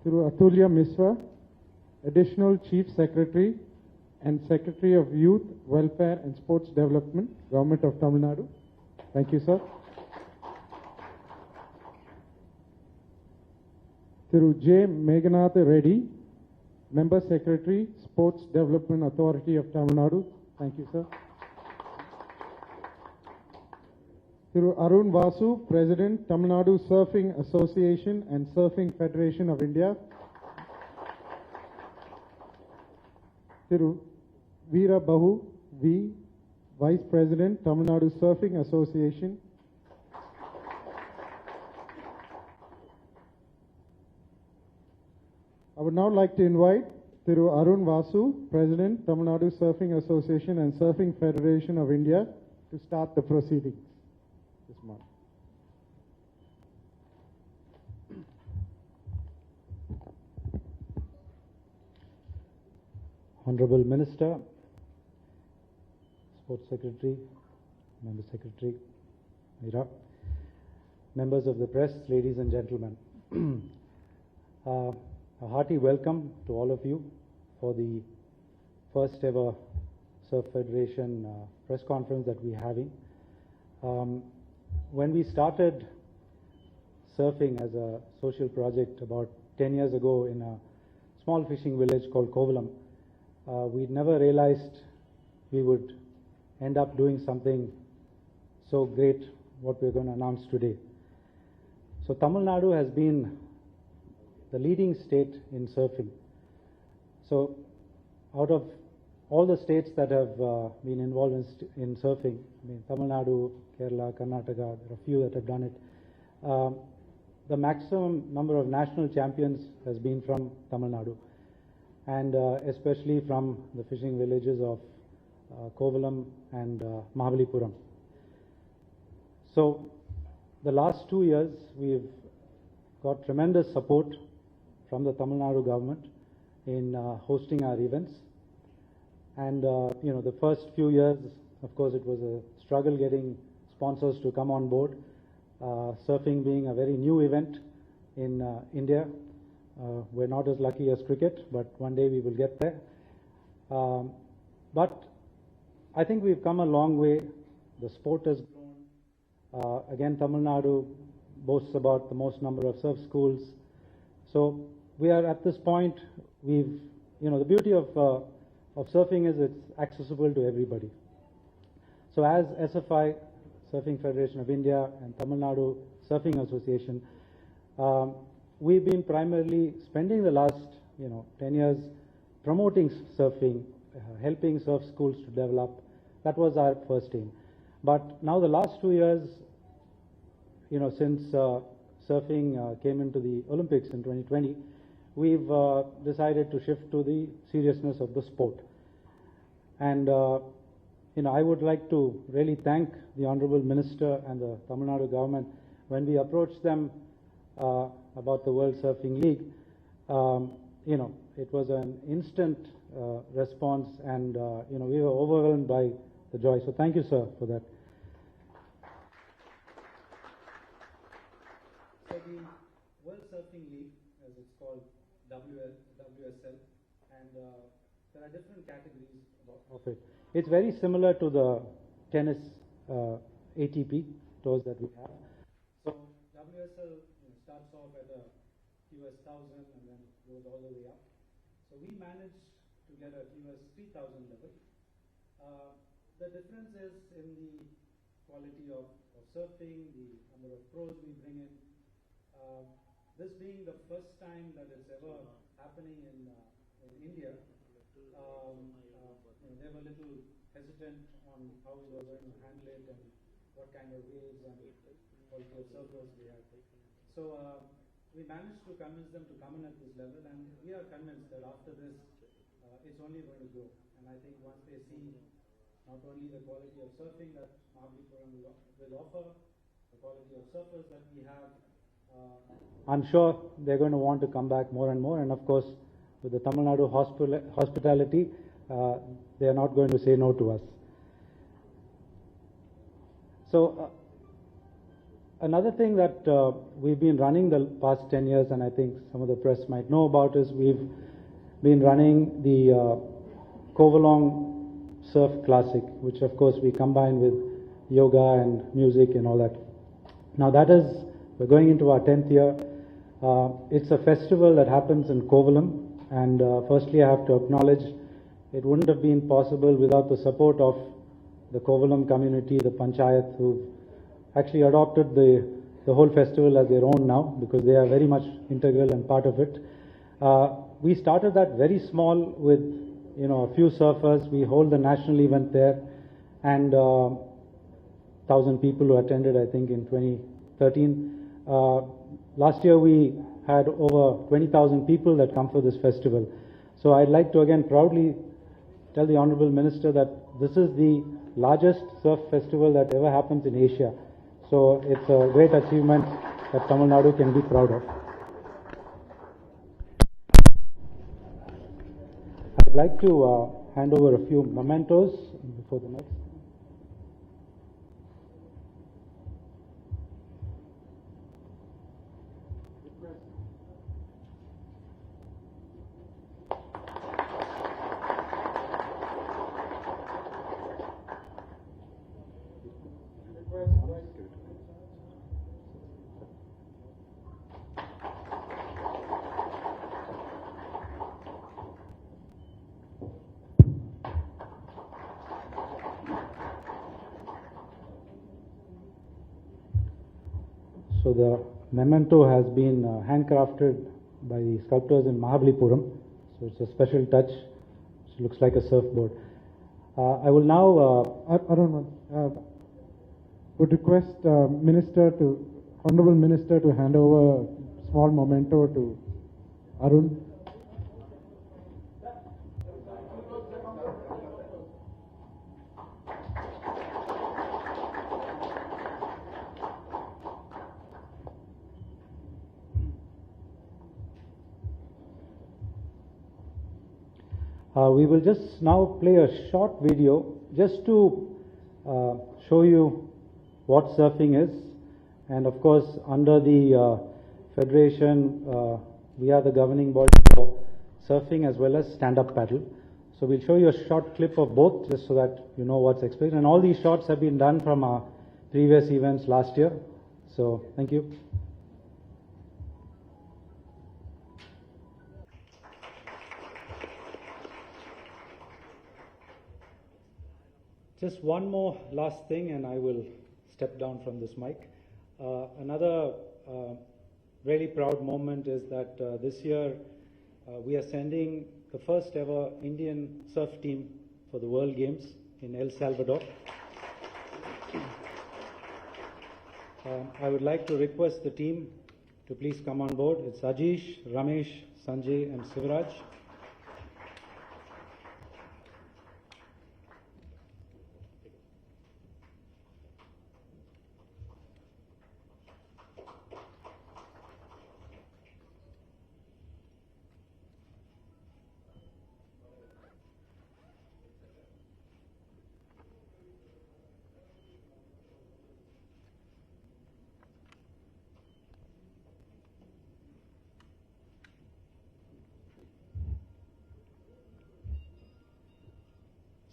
Through Atulya Misra, Additional Chief Secretary and Secretary of Youth, Welfare and Sports Development, Government of Tamil Nadu. Thank you, sir. Through J. Meghanatha Reddy, Member Secretary, Sports Development Authority of Tamil Nadu. Thank you, sir. Through Arun Vasu, President, Tamil Nadu Surfing Association and Surfing Federation of India. Through Veera Bahu V, Vice President, Tamil Nadu Surfing Association. I would now like to invite Thiru Arun Vasu, President, Tamil Nadu Surfing Association and Surfing Federation of India, to start the proceedings this month. Honorable Minister, Sports Secretary, Member Secretary, Meera, members of the press, ladies and gentlemen. A hearty welcome to all of you for the first ever Surf Federation press conference that we're having. When we started surfing as a social project about 10 years ago in a small fishing village called Kovalam, we never realized we would end up doing something so great, what we're going to announce today. So Tamil Nadu has been the leading state in surfing. So out of all the states that have been involved in surfing, I mean, Tamil Nadu, Kerala, Karnataka, there are a few that have done it. The maximum number of national champions has been from Tamil Nadu, and especially from the fishing villages of Kovalam and Mahabalipuram. So the last 2 years, we've got tremendous support from the Tamil Nadu government in hosting our events. And you know, the first few years, of course, it was a struggle getting sponsors to come on board. Surfing being a very new event in India. We're not as lucky as cricket, but one day we will get there. But I think we've come a long way. The sport has grown. Again, Tamil Nadu boasts about the most number of surf schools. So we are at this point, you know, the beauty of surfing is it's accessible to everybody. So as SFI, Surfing Federation of India, and Tamil Nadu Surfing Association, we've been primarily spending the last 10 years promoting surfing, helping surf schools to develop. That was our first aim. But now the last 2 years, since surfing came into the Olympics in 2020, we've decided to shift to the seriousness of the sport. And I would like to really thank the Honorable Minister and the Tamil Nadu government. When we approached them about the World Surfing League, it was an instant response, and we were overwhelmed by the joy. So thank you, sir, for that. So the World Surfing League, as it's called, WSL, and there are different categories of it. It's very similar to the tennis ATP tours that we have. So WSL starts off at a US 1000 and then goes all the way up. So we managed to get a US 3000 level. The difference is in the quality of surfing, the number of pros we bring in. This being the first time that it's ever happening in India, they were a little hesitant on how we were going to handle it and what kind of waves and quality of surfers we had. So we managed to convince them to come in at this level, and we are convinced that after this, it's only going to grow. And I think once they see not only the quality of surfing that Mahabalipuram will offer, the quality of surfers that we have, I'm sure they're going to want to come back more and more. And of course, with the Tamil Nadu hospitality, they are not going to say no to us. So Another thing that we've been running the past 10 years, and I think some of the press might know about, is we've been running the Kovalong Surf Classic, which of course we combine with yoga and music and all that. Now we're going into our 10th year. It's a festival that happens in Kovalam, and firstly I have to acknowledge it wouldn't have been possible without the support of the Kovalam community, the Panchayat, who've actually adopted the whole festival as their own now, because they are very much integral and part of it. We started that very small with a few surfers. We hold the national event there, and 1,000 people who attended, I think, in 2013. Last year we had over 20,000 people that come for this festival. So I'd like to again proudly tell the Honorable Minister that this is the largest surf festival that ever happens in Asia. So it's a great achievement that Tamil Nadu can be proud of. I'd like to hand over a few mementos before the next. So the memento has been handcrafted by the sculptors in Mahabalipuram. So it's a special touch. It looks like a surfboard. I will now. Arun, would request Honorable Minister to hand over a small memento to Arun. We will just now play a short video just to show you what surfing is. And of course, under the Federation, we are the governing body for surfing as well as stand-up paddle. So we'll show you a short clip of both just so that you know what's explained. And all these shots have been done from our previous events last year. So thank you. Just one more last thing and I will step down from this mic. Another really proud moment is that this year we are sending the first ever Indian surf team for the World Games in El Salvador. I would like to request the team to please come on board. It's Ajish, Ramesh, Sanjay and Sivaraj.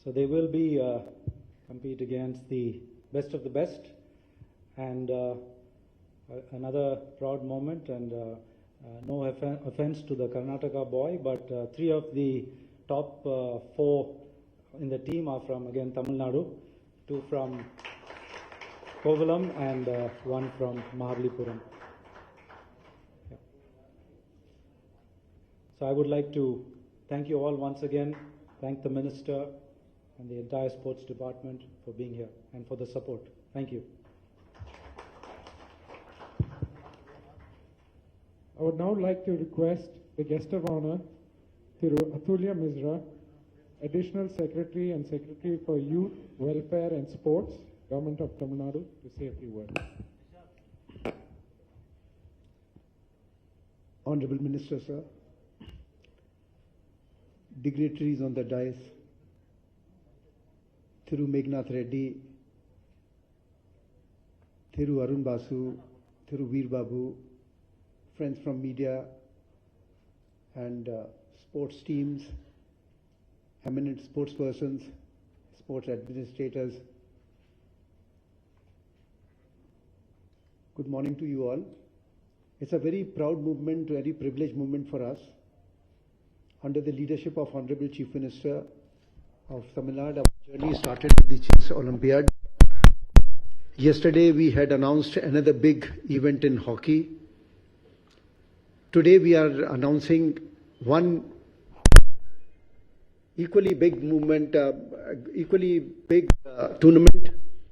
So they will be compete against the best of the best, and another proud moment, and no offense to the Karnataka boy, but 3 of the top 4 in the team are from, again, Tamil Nadu, 2 from Kovalam and 1 from Mahabalipuram. Yeah. So I would like to thank you all once again, thank the Minister and the entire sports department for being here and for the support. Thank you. I would now like to request the guest of honor, Thiru Atulya Misra, Additional Secretary and Secretary for Youth, Welfare and Sports, Government of Tamil Nadu, to say a few words. Honorable Minister, sir, dignitaries on the dais, Thiru Megnath Reddy, Thiru Arun Basu, Thiru Veer Babu, friends from media and sports teams, eminent sportspersons, sports administrators. Good morning to you all. It's a very proud movement, very privileged movement for us. Under the leadership of Honorable Chief Minister of Tamil Nadu, our journey started with the Chess Olympiad. Yesterday we had announced another big event in hockey. Today we are announcing one equally big movement, tournament,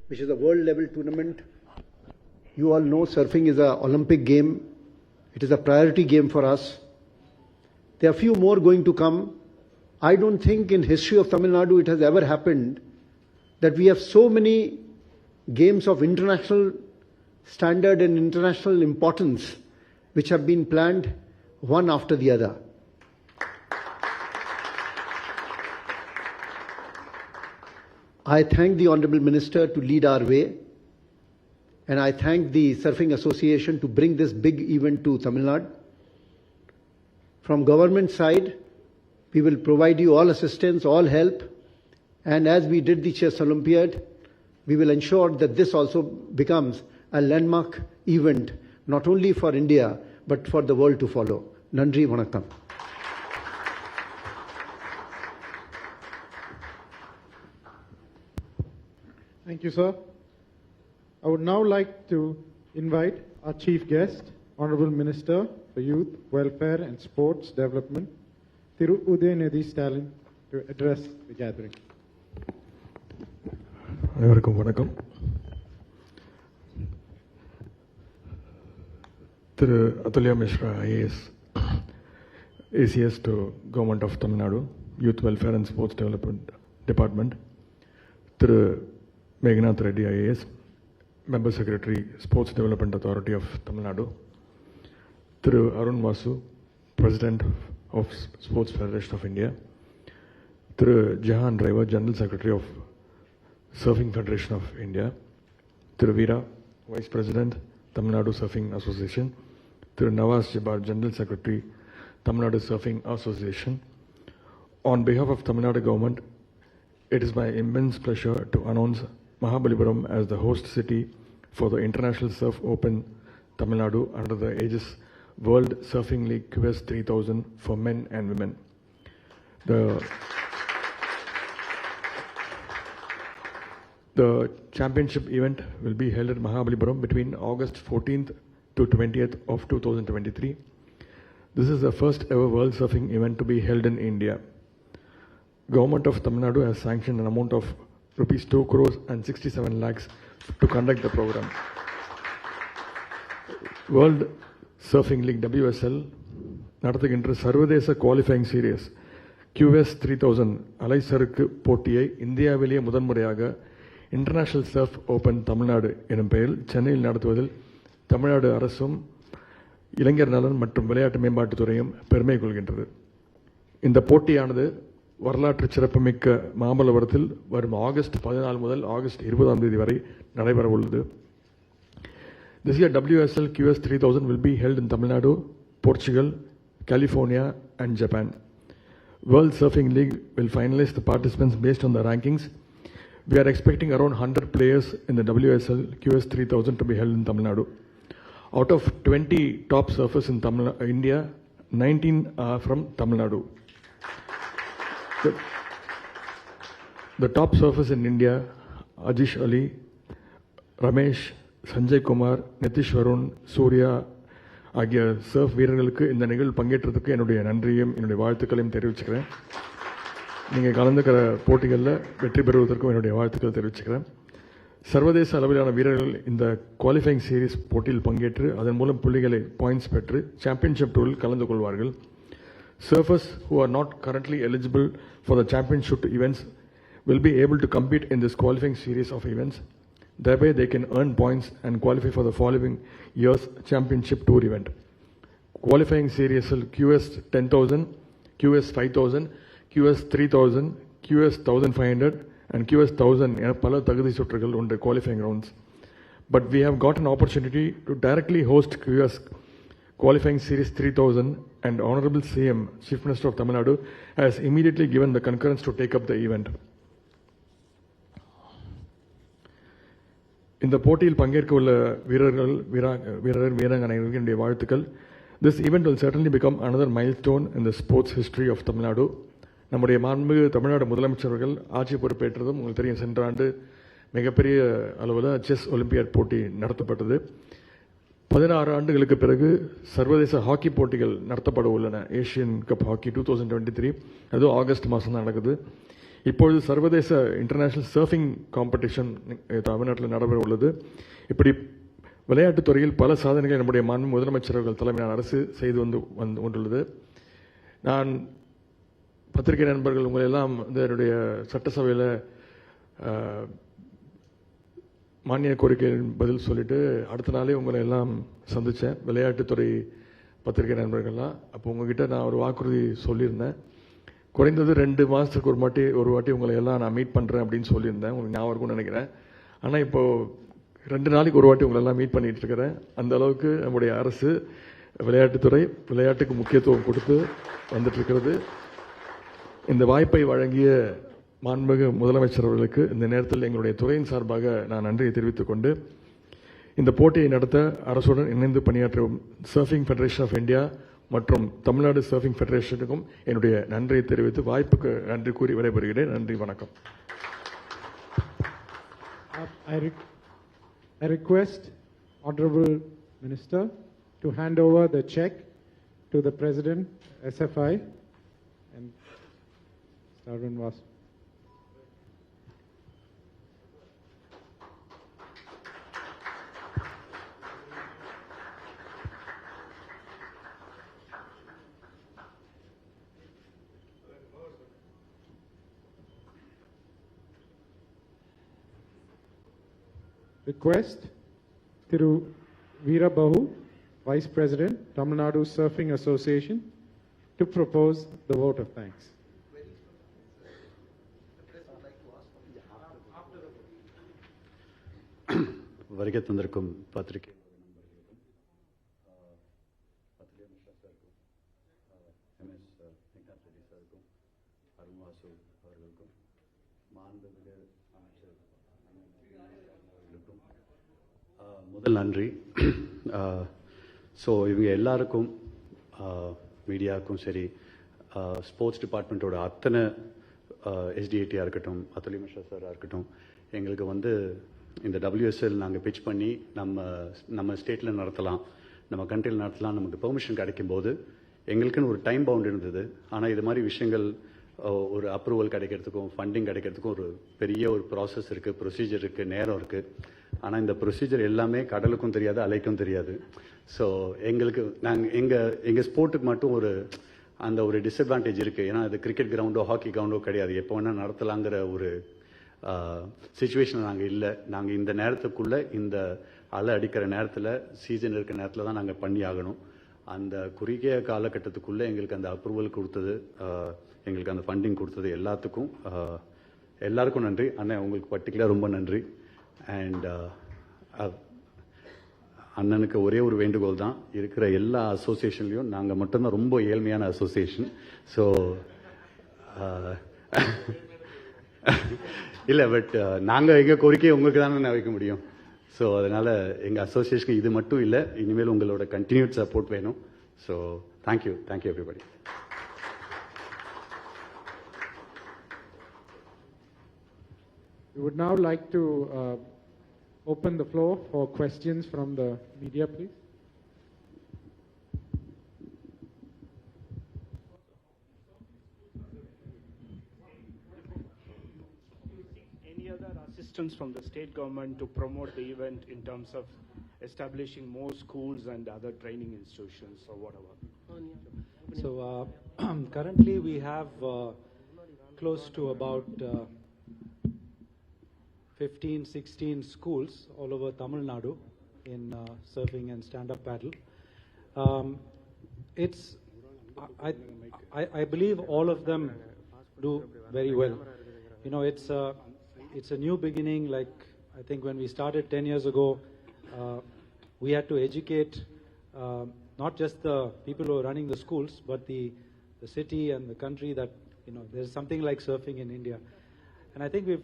which is a world level tournament. You all know surfing is an Olympic game. It is a priority game for us. There are few more going to come. I don't think in history of Tamil Nadu it has ever happened that we have so many games of international standard and international importance which have been planned one after the other. I thank the Honourable Minister to lead our way, and I thank the Surfing Association to bring this big event to Tamil Nadu. From government side, we will provide you all assistance, all help, and as we did the Chess Olympiad, we will ensure that this also becomes a landmark event, not only for India, but for the world to follow. Nandri Vanakkam. Thank you, sir. I would now like to invite our chief guest, Honorable Minister for Youth, Welfare and Sports Development, Thiru Udayanathan Stalin, to address the gathering. அனைவருக்கும் வணக்கம். Thiru Atulya Mishra IAS, ACS to Government of Tamil Nadu, Youth Welfare and Sports Development Department, Thiru Meghnath Reddy IAS, Member Secretary, Sports Development Authority of Tamil Nadu, Thiru Arun Vasu, President of Sports Federation of India, Thiru Jahan driver, General Secretary of Surfing Federation of India, Thiru Veera, Vice President, Tamil Nadu Surfing Association, Thiru Nawaz Jabbar, General Secretary, Tamil Nadu Surfing Association. On behalf of Tamil Nadu government, it is my immense pleasure to announce Mahabalipuram as the host city for the International Surf Open Tamil Nadu under the Aegis World Surfing League QS 3000 for men and women. The championship event will be held at Mahabalipuram between August 14th to 20th of 2023. This is the first ever World Surfing event to be held in India. Government of Tamil Nadu has sanctioned an amount of rupees 2 crores and 67 lakhs to conduct the program. World Surfing League WSL நடத்துகின்ற சர்வதேச qualifying serious QS 3000 அலைசறுக்கு போட்டியை இந்தியாவிலேயே முதன்முறையாக international surf open Tamil Nadu எனும் பெயரில் சென்னையில் நடத்துவதில் தமிழ்நாடு அரசும் இளைஞர் நலன் மற்றும் விளையாட்டு மேம்பாட்டுத்துறையும் பெருமை கொள்கின்றது. இந்த போட்டியானது வரலாற்று சிறப்புமிக்க மாமல்லபுரத்தில் வரும் ஆகஸ்ட் 14 முதல் ஆகஸ்ட் 20ஆம் தேதி வரை நடைபெற உள்ளது. This year WSL QS 3000 will be held in Tamil Nadu, Portugal, California and Japan. World Surfing League will finalize the participants based on the rankings. We are expecting around 100 players in the WSL QS 3000 to be held in Tamil Nadu. Out of 20 top surfers in India, 19 are from Tamil Nadu. The top surfers in India, Ajish Ali, Ramesh, Sanjay Kumar, Nitish Varun, Surya ஆகிய surf வீரர்களுக்கு இந்த நிகழ்வு பங்கேற்றதுக்கு என்னுடைய நன்றியும் என்னுடைய வாழ்த்துக்களையும் தெரிவிச்சுக்கிறேன். நீங்கள் கலந்துக்கிற போட்டிகளில் வெற்றி பெறுவதற்கும் என்னுடைய வாழ்த்துக்கள் தெரிவிச்சுக்கிறேன். சர்வதேச அளவிலான வீரர்கள் இந்த குவாலிஃபைங் சீரீஸ் போட்டியில் பங்கேற்று அதன் மூலம் புள்ளிகளை பாயிண்ட்ஸ் பெற்று சாம்பியன்ஷிப் டூரில் கலந்து கொள்வார்கள். Surfers who are not currently eligible for the championship events will be able to compete in this qualifying series of events. Thereby they can earn points and qualify for the following year's championship tour event. Qualifying series QS 10,000, QS 5,000, QS 3,000, QS 1,500 and QS 1,000 என பல தகுதி சுற்றுகள் உண்டு qualifying rounds. but we have got an opportunity to directly host QS Qualifying Series 3000, and Honorable CM, Chief Minister of Tamil Nadu, has immediately given the concurrence to take up the event. இந்த போட்டியில் பங்கேற்க உள்ள வீராங்கனைகளுக்கு என்னுடைய வாழ்த்துக்கள். This event will certainly become another milestone in the sports history of Tamil Nadu. நம்முடைய மாண்புமிகு தமிழ்நாடு முதலமைச்சர்கள் ஆட்சி பொறுப்பேற்றதும் உங்களுக்கு தெரியும், சென்ற ஆண்டு மிகப்பெரிய அளவில் செஸ் ஒலிம்பியாட் போட்டி நடத்தப்பட்டது. 16 ஆண்டுகளுக்கு பிறகு சர்வதேச ஹாக்கி போட்டிகள் நடத்தப்பட உள்ளன. ஏஷியன் கப் ஹாக்கி 2023 அதுவும் ஆகஸ்ட் மாதம் தான் நடக்குது. இப்பொழுது சர்வதேச இன்டர்நேஷனல் சர்ஃபிங் காம்படிஷன் தமிழ்நாட்டில் நடைபெற உள்ளது. இப்படி விளையாட்டுத் துறையில் பல சாதனைகளை நம்முடைய மாண்பு முதலமைச்சர்கள் தலைமையிலான அரசு செய்து கொண்டுள்ளது. நான் பத்திரிகை நண்பர்கள் உங்களை எல்லாம் என்னுடைய சட்டசபையில் மானிய கோரிக்கையின் பதில் சொல்லிட்டு அடுத்த நாளே உங்களை எல்லாம் சந்தித்தேன், விளையாட்டுத்துறை பத்திரிகை நண்பர்கள்லாம். அப்போ உங்ககிட்ட நான் ஒரு வாக்குறுதி சொல்லியிருந்தேன், குறைந்தது 2 மாதத்துக்கு ஒரு வாட்டி உங்களை எல்லாம் நான் மீட் பண்ணுறேன் அப்படின்னு சொல்லியிருந்தேன். உங்களுக்கு ஞாபகம் இருக்கும்னு நினைக்கிறேன். ஆனால் இப்போது 2 நாளைக்கு ஒரு வாட்டி உங்களெல்லாம் மீட் பண்ணிகிட்டு இருக்கிறேன். அந்த அளவுக்கு நம்முடைய அரசு விளையாட்டுத்துறை விளையாட்டுக்கு முக்கியத்துவம் கொடுத்து வந்துட்டுருக்கிறது. இந்த வாய்ப்பை வழங்கிய மாண்புமிகு முதலமைச்சர் அவர்களுக்கு இந்த நேரத்தில் எங்களுடைய துறையின் சார்பாக நான் நன்றியை தெரிவித்துக் கொண்டு, இந்த போட்டியை நடத்த அரசுடன் இணைந்து பணியாற்றும் சர்ஃபிங் ஃபெடரேஷன் ஆஃப் இந்தியா மற்றும் தமிழ்நாடு சர்ஃபிங் ஃபெடரேஷனுக்கும் என்னுடைய நன்றியை தெரிவித்து வாய்ப்புக்கு நன்றி கூறி விடைபெறுகிறேன். நன்றி, வணக்கம். I request Honorable Minister to hand over the check to the President, SFI, and Sarvan Vasu. Request Thiru Veerabahu, Vice President, Tamil Nadu Surfing Association, to propose the vote of thanks. வருகை தந்திருக்கும் பத்திரிகை அவர்களுக்கும் மாண்புமிகு அமைச்சர் முதல் நன்றி. So இவங்க எல்லாருக்கும், மீடியாவுக்கும் சரி, ஸ்போர்ட்ஸ் டிபார்ட்மெண்ட்டோட அத்தனை எஸ்டிஏடியாக இருக்கட்டும், அத்துலி மிஸ்ரா சாராக இருக்கட்டும், எங்களுக்கு இந்த WSL நாங்கள் பிச் பண்ணி நம்ம ஸ்டேட்டில் நடத்தலாம், நம்ம கண்ட்ரியில் நடத்தலாம், நமக்கு பெர்மிஷன் கிடைக்கும்போது எங்களுக்குன்னு ஒரு டைம் பவுண்ட் இருந்தது. ஆனால் இது மாதிரி விஷயங்கள் ஒரு அப்ரூவல் கிடைக்கிறதுக்கும் ஃபண்டிங் கிடைக்கிறதுக்கும் ஒரு பெரிய ஒரு ப்ராசஸ் இருக்குது, ப்ரொசீஜர் இருக்குது, நேரம் இருக்குது. ஆனால் இந்த ப்ரொசீஜர் எல்லாமே கடலுக்கும் தெரியாது, அலைக்கும் தெரியாது. ஸோ எங்களுக்கு எங்கள் ஸ்போர்ட்டுக்கு மட்டும் ஒரு டிஸ்அட்வான்டேஜ் இருக்குது. ஏன்னா அது கிரிக்கெட் கிரவுண்டோ ஹாக்கி கிரவுண்டோ கிடையாது, எப்போ வேணால் நடத்தலாங்கிற ஒரு சிச்சுவேஷன் நாங்கள் இல்லை. நாங்கள் இந்த நேரத்துக்குள்ளே, இந்த அலை அடிக்கிற நேரத்தில், சீசன் இருக்கிற நேரத்தில் தான் நாங்கள் பண்ணி ஆகணும். அந்த குறுகிய காலகட்டத்துக்குள்ளே எங்களுக்கு அந்த அப்ரூவல் கொடுத்தது, எங்களுக்கு அந்த ஃபண்டிங் கொடுத்தது எல்லாருக்கும் நன்றி. அண்ணன் உங்களுக்கு பர்டிகுலர் ரொம்ப நன்றி. அண்ட் அண்ணனுக்கு ஒரே ஒரு வேண்டுகோள் தான், இருக்கிற எல்லா அசோசியேஷன்லையும் நாங்கள் மட்டும்தான் ரொம்ப ஏழ்மையான அசோசியேஷன். ஸோ இல்லை, பட் நாங்கள் எங்கள் கோரிக்கையை உங்களுக்கு தானே நான் வைக்க முடியும். ஸோ அதனால் எங்கள் அசோசியேஷனுக்கு இது மட்டும் இல்லை, இனிமேல் உங்களோட கண்டினியூட் சப்போர்ட் வேணும். So thank you everybody. We would now like to open the floor for questions from the media, please. Any other assistance from the state government to promote the event in terms of establishing more schools and other training institutions or whatever? So currently we have close to about 15-16 schools all over Tamil Nadu in surfing and stand-up paddle. I believe all of them do very well. You know, it's a new beginning. Like I think when we started 10 years ago, we had to educate not just the people who are running the schools, but the city and the country that, there's something like surfing in India. And I think we've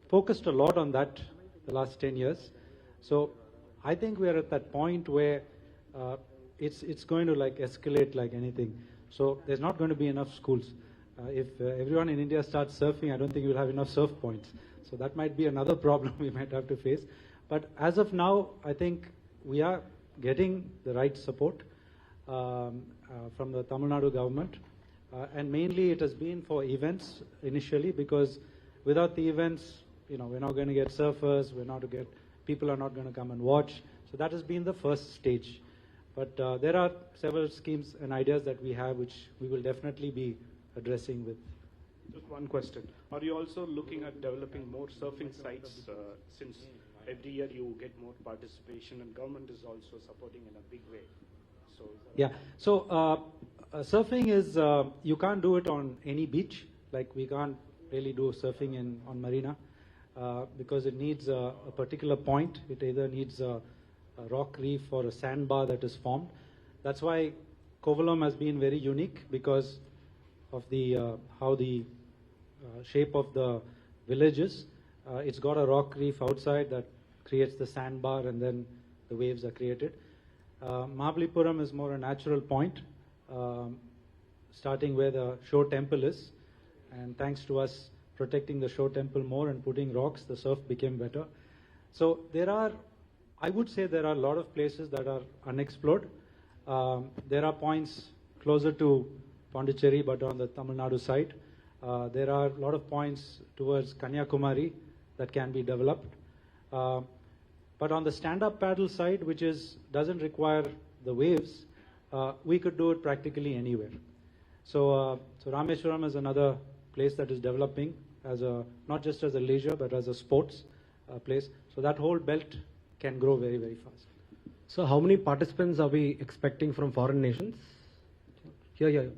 focused a lot on that the last 10 years. So I think we are at that point where it's going to like escalate like anything. So there's not going to be enough schools. If everyone in India starts surfing, I don't think we'll have enough surf points. So that might be another problem we might have to face. But as of now, I think we are getting the right support from the Tamil Nadu government. And mainly it has been for events initially, because without the events, we're not going to get surfers, people are not going to come and watch. So that has been the first stage. But there are several schemes and ideas that we have, which we will definitely be addressing with. Just one question. Are you also looking at developing more surfing sites, since every year you get more participation and government is also supporting in a big way? So yeah. So surfing is, you can't do it on any beach. Like we can't really do surfing on Marina because it needs a particular point. It either needs a rock reef or a sandbar that is formed. That's why Kovalam has been very unique, because of the how the shape of the village is. It's got a rock reef outside that creates the sandbar, and then the waves are created. Mahabalipuram is more a natural point, starting where the Shore Temple is, and thanks to us protecting the Shore Temple more and putting rocks, the surf became better. So I would say there are a lot of places that are unexplored. There are points closer to Pondicherry, but on the Tamil Nadu side. There are a lot of points towards Kanyakumari that can be developed. But on the stand-up paddle side, which doesn't require the waves, we could do it practically anywhere. So Rameshwaram is another place that is developing not just as a leisure, but as a sports place. So that whole belt can grow very, very fast. So how many participants are we expecting from foreign nations? Here.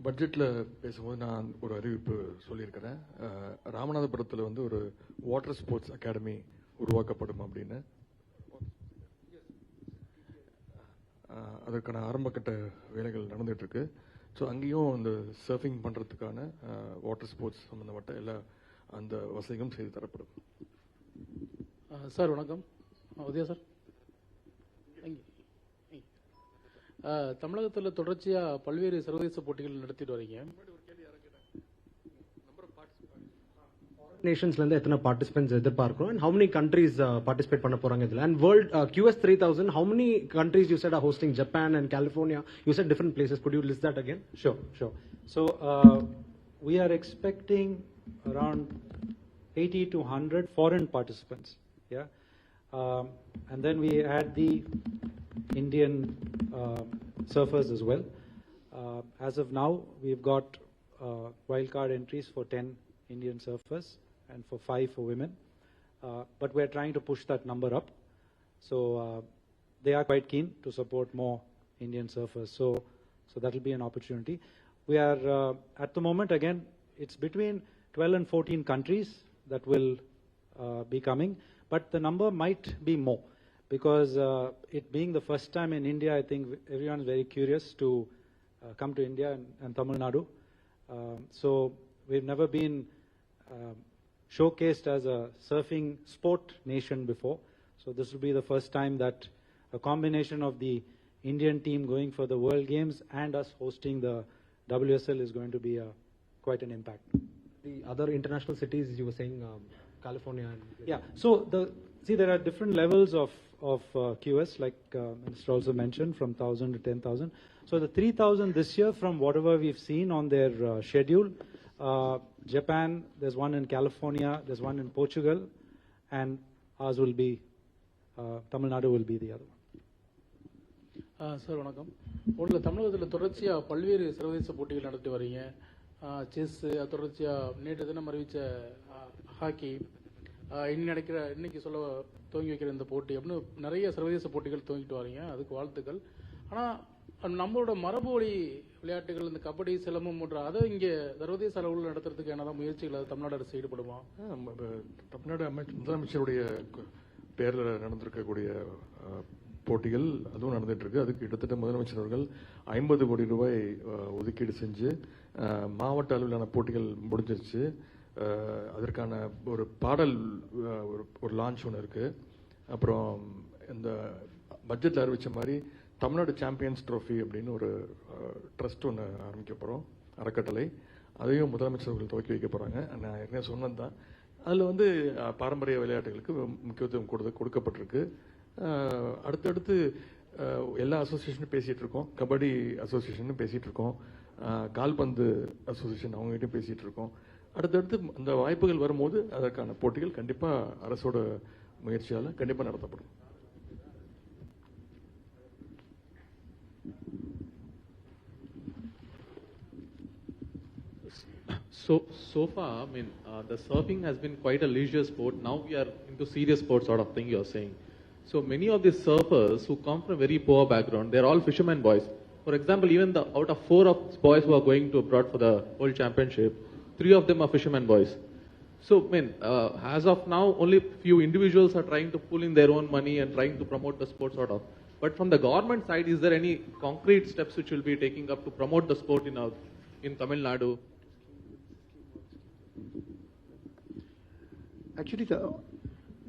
பட்ஜெட்டில் பேசும்போது நான் ஒரு அறிவிப்பு சொல்லியிருக்கிறேன். ராமநாதபுரத்தில் வந்து ஒரு water sports academy உருவாக்கப்படும் அப்படின்னு. அதற்கான ஆரம்பக்கட்ட வேலைகள் நடந்துகிட்ருக்கு. ஸோ அங்கேயும் அந்த சர்ஃபிங் பண்ணுறதுக்கான வாட்டர் ஸ்போர்ட்ஸ் சம்மந்தப்பட்ட எல்லா அந்த வசதிகளும் செய்து தரப்படும். சார் வணக்கம். உதயா சார். தமிழகத்தில் தொடர்ச்சியாக பல்வேறு சர்வதேச போட்டிகள் நடத்திட்டு வரீங்க. நேஷன்ஸ்லேருந்து எத்தனை பார்ட்டிசிபென்ட்ஸ் எதிர்பார்க்கிறோம், and how many countries participate பண்ண போறாங்க இதில், and world QS 3000, how many countries you said are hosting? Japan and California, you said different places. Could you list that again? Sure. So we are expecting around 80 to 100 foreign participants. Yeah, and then we add the Indian surfers as well. As of now, we've got wildcard entries for 10 Indian surfers and for 5 for women. But we're trying to push that number up. So they are quite keen to support more Indian surfers. So that will be an opportunity. We are, at the moment, again, it's between 12 and 14 countries that will be coming. But the number might be more. Because it being the first time in India, I think everyone is very curious to come to India and Tamil Nadu. So we've never been showcased as a surfing sport nation before. So this will be the first time that a combination of the Indian team going for the World Games and us hosting the WSL is going to be quite an impact. The other international cities you were saying, California. Yeah. So there are different levels of QS, like Minister also mentioned, from 1,000 to 10,000. So the 3,000 this year, from whatever we've seen on their schedule, Japan, there's one in California, there's one in Portugal, and ours will be, Tamil Nadu will be the other one. Sir வணக்கம். உள்ள தமிழகத்தில் தொடர்ச்சியாக பல்வேறு சர்வதேச போட்டிகள் நடத்தி வரீங்க. Chess, தொடர்ச்சியாக நேற்று தினம் அறிவித்த ஹாக்கி, இன்னைக்கு துவங்கி வைக்கிற இந்த போட்டி அப்படின்னு நிறைய சர்வதேச போட்டிகள் துவங்கிட்டு வரீங்க. அதுக்கு வாழ்த்துக்கள். ஆனால் நம்மளோட மரபு வழி விளையாட்டுகள் இந்த கபடி சிலம்பம் போன்ற அதை இங்கே சர்வதேச அளவில் நடத்துறதுக்கு என்னதான் முயற்சிகள் தமிழ்நாடு அரசு ஈடுபடுமா? தமிழ்நாடு முதலமைச்சருடைய பேரில் நடந்திருக்கக்கூடிய போட்டிகள் அதுவும் நடந்துட்டு இருக்கு. அதுக்கு கிட்டத்தட்ட முதலமைச்சர் அவர்கள் 50 கோடி ரூபாய் ஒதுக்கீடு செஞ்சு மாவட்ட அளவிலான போட்டிகள் முடிஞ்சிருச்சு. அதற்கான ஒரு பாடல் ஒரு லான்ச் ஒன்று இருக்கு. அப்புறம் இந்த பட்ஜெட்டில் அறிவிச்ச மாதிரி தமிழ்நாடு சாம்பியன்ஸ் ட்ரோஃபி அப்படின்னு ஒரு ட்ரஸ்ட் ஒன்று ஆரம்பிக்க போகிறோம், அறக்கட்டளை. அதையும் முதலமைச்சர் அவர்கள் துவக்கி வைக்க போகிறாங்க. நான் ஏற்கனவே சொன்னது தான். அதில் வந்து பாரம்பரிய விளையாட்டுகளுக்கு முக்கியத்துவம் கொடுக்கப்பட்டிருக்கு. அடுத்தடுத்து எல்லா அசோசியேஷனும் பேசிகிட்டு இருக்கோம். கபடி அசோசியேஷனும் பேசிகிட்டு இருக்கோம். கால்பந்து அசோசியேஷன் அவங்ககிட்டையும் பேசிகிட்டு இருக்கோம். அடுத்தடுத்து அந்த வாய்ப்புகள் வரும்போது அதற்கான போட்டிகள் கண்டிப்பாக அரசோட முயற்சியால் கண்டிப்பாக நடத்தப்படும். So far, I mean, the surfing has been quite a leisure sport. Now we are into serious sport sort of thing you're saying. So many of these surfers who come from very poor background, they're all fishermen boys. For example, even out of 4 of boys who are going to abroad for the World Championship, 3 of them are fishermen boys. So, I mean, as of now, only few individuals are trying to pull in their own money and trying to promote the sport sort of. But from the government side, is there any concrete steps which will be taking up to promote the sport in Tamil Nadu? Actually,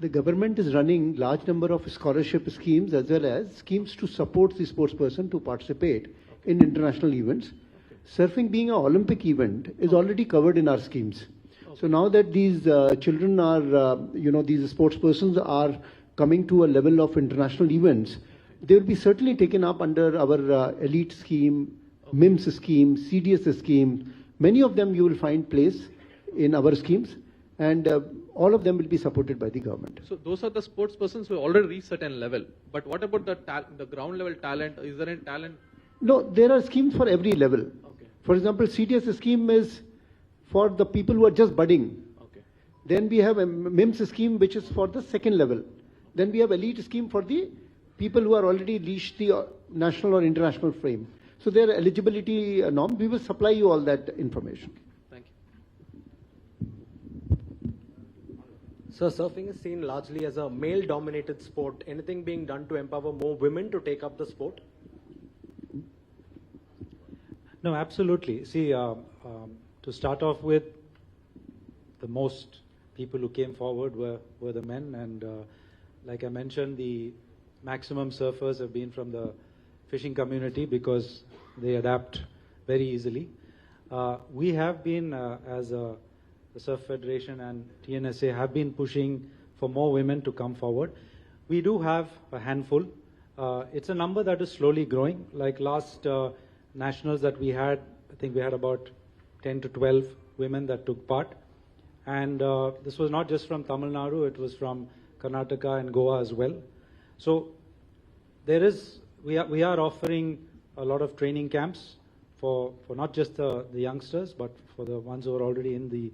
the government is running large number of scholarship schemes as well as schemes to support the sportsperson to participate in international events. Surfing being an Olympic event is already covered in our schemes. So now that these children are, these sportspersons are coming to a level of international events, they will be certainly taken up under our elite scheme, MIMS scheme, CDS scheme. Many of them you will find place in our schemes, and all of them will be supported by the government. So those are the sports persons who already reached certain level. But what about the ground level talent? Is there any talent? No, there are schemes for every level. Okay. For example, CTS scheme is for the people who are just budding. Okay. Then we have a MIMS scheme which is for the second level. Then we have elite scheme for the people who are already reached the national or international frame. So there are eligibility norms. We will supply you all that information. So surfing is seen largely as a male-dominated sport. Anything being done to empower more women to take up the sport? No, absolutely. See, to start off with, the most people who came forward were the men, and like I mentioned, the maximum surfers have been from the fishing community because they adapt very easily. We have been, as the Surf Federation and TNSA, have been pushing for more women to come forward. We do have a handful. It's a number that is slowly growing. Like last nationals that we had, I think we had about 10 to 12 women that took part. And this was not just from Tamil Nadu, it was from Karnataka and Goa as well. So we are offering a lot of training camps for not just the youngsters, but for the ones who are already in the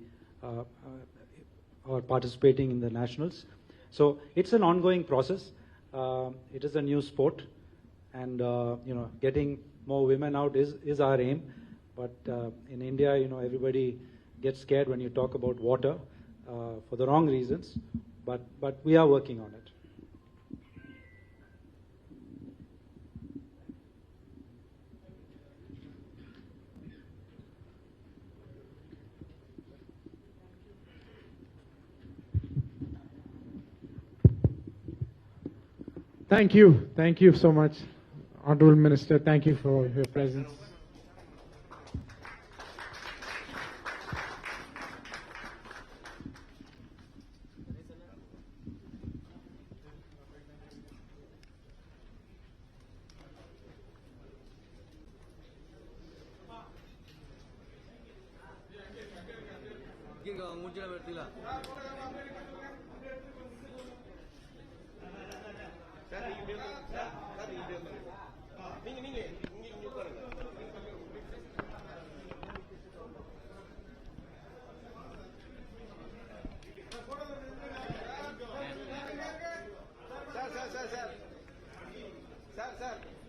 or participating in the nationals. So it's an ongoing process. It is a new sport, and getting more women out is our aim. But in India, everybody gets scared when you talk about water for the wrong reasons. But we are working on it. Thank you so much, Honorable Minister. Thank you for your presence. Sir.